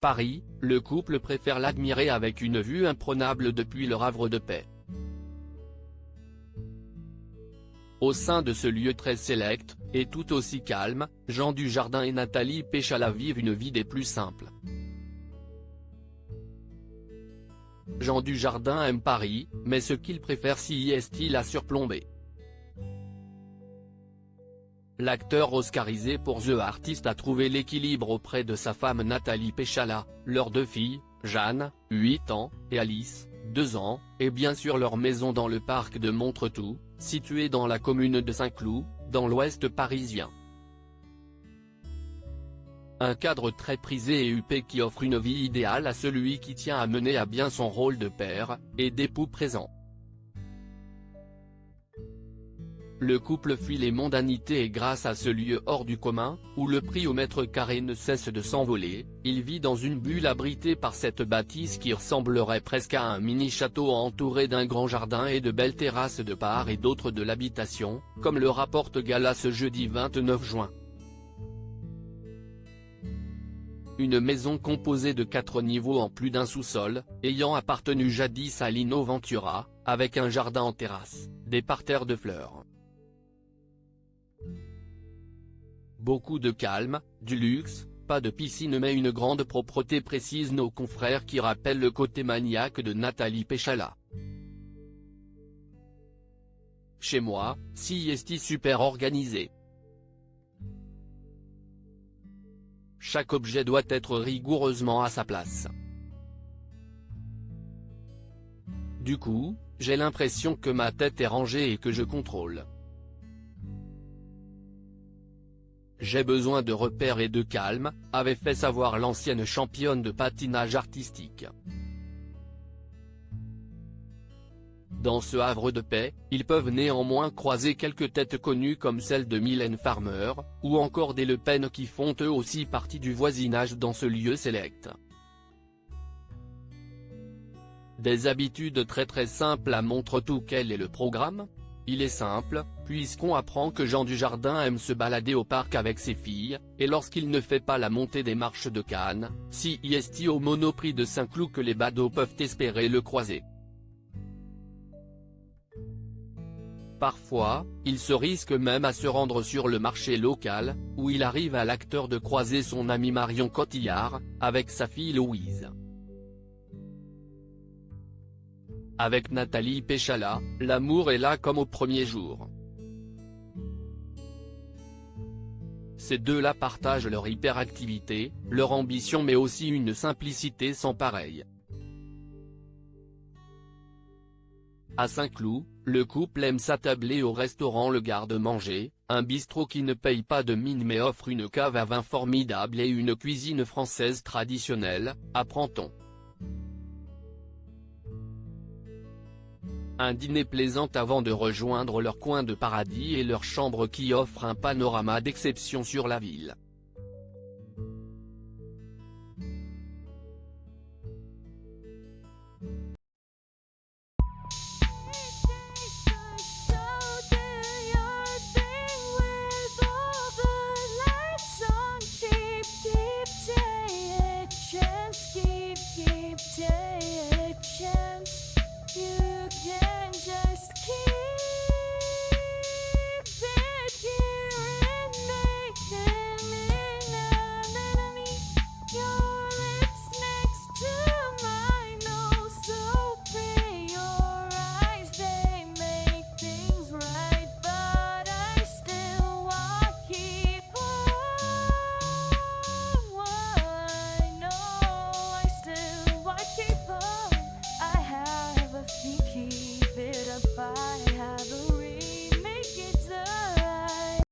Paris, le couple préfère l'admirer avec une vue imprenable depuis leur havre de paix. Au sein de ce lieu très sélect, et tout aussi calme, Jean Dujardin et Nathalie Péchala vivent une vie des plus simples. Jean Dujardin aime Paris, mais ce qu'il préfère s'y est-il à surplomber. L'acteur oscarisé pour The Artist a trouvé l'équilibre auprès de sa femme Nathalie Péchala, leurs 2 filles, Jeanne, 8 ans, et Alice, 2 ans, et bien sûr leur maison dans le parc de Montretout, située dans la commune de Saint-Cloud, dans l'ouest parisien. Un cadre très prisé et huppé qui offre une vie idéale à celui qui tient à mener à bien son rôle de père, et d'époux présent. Le couple fuit les mondanités et grâce à ce lieu hors du commun, où le prix au mètre carré ne cesse de s'envoler, il vit dans une bulle abritée par cette bâtisse qui ressemblerait presque à un mini-château entouré d'un grand jardin et de belles terrasses de part et d'autre de l'habitation, comme le rapporte Gala ce jeudi 29 juin. Une maison composée de 4 niveaux en plus d'un sous-sol, ayant appartenu jadis à Lino Ventura, avec un jardin en terrasse, des parterres de fleurs. Beaucoup de calme, du luxe, pas de piscine mais une grande propreté, précisent nos confrères qui rappellent le côté maniaque de Nathalie Péchala. Chez moi, si est super organisé. Chaque objet doit être rigoureusement à sa place. Du coup, j'ai l'impression que ma tête est rangée et que je contrôle. J'ai besoin de repères et de calme, avait fait savoir l'ancienne championne de patinage artistique. Dans ce havre de paix, ils peuvent néanmoins croiser quelques têtes connues comme celle de Mylène Farmer, ou encore des Le Pen qui font eux aussi partie du voisinage dans ce lieu sélect. Des habitudes très simples à Montretout. Quel est le programme ? Il est simple, puisqu'on apprend que Jean Dujardin aime se balader au parc avec ses filles, et lorsqu'il ne fait pas la montée des marches de Cannes, si est au Monoprix de Saint-Cloud que les badauds peuvent espérer le croiser. Parfois, il se risque même à se rendre sur le marché local, où il arrive à l'acteur de croiser son ami Marion Cotillard, avec sa fille Louise. Avec Nathalie Péchala, l'amour est là comme au premier jour. Ces deux-là partagent leur hyperactivité, leur ambition mais aussi une simplicité sans pareille. À Saint-Cloud, le couple aime s'attabler au restaurant Le Garde-Manger, un bistrot qui ne paye pas de mine mais offre une cave à vin formidable et une cuisine française traditionnelle, apprend-on. Un dîner plaisant avant de rejoindre leur coin de paradis et leur chambre qui offre un panorama d'exception sur la ville.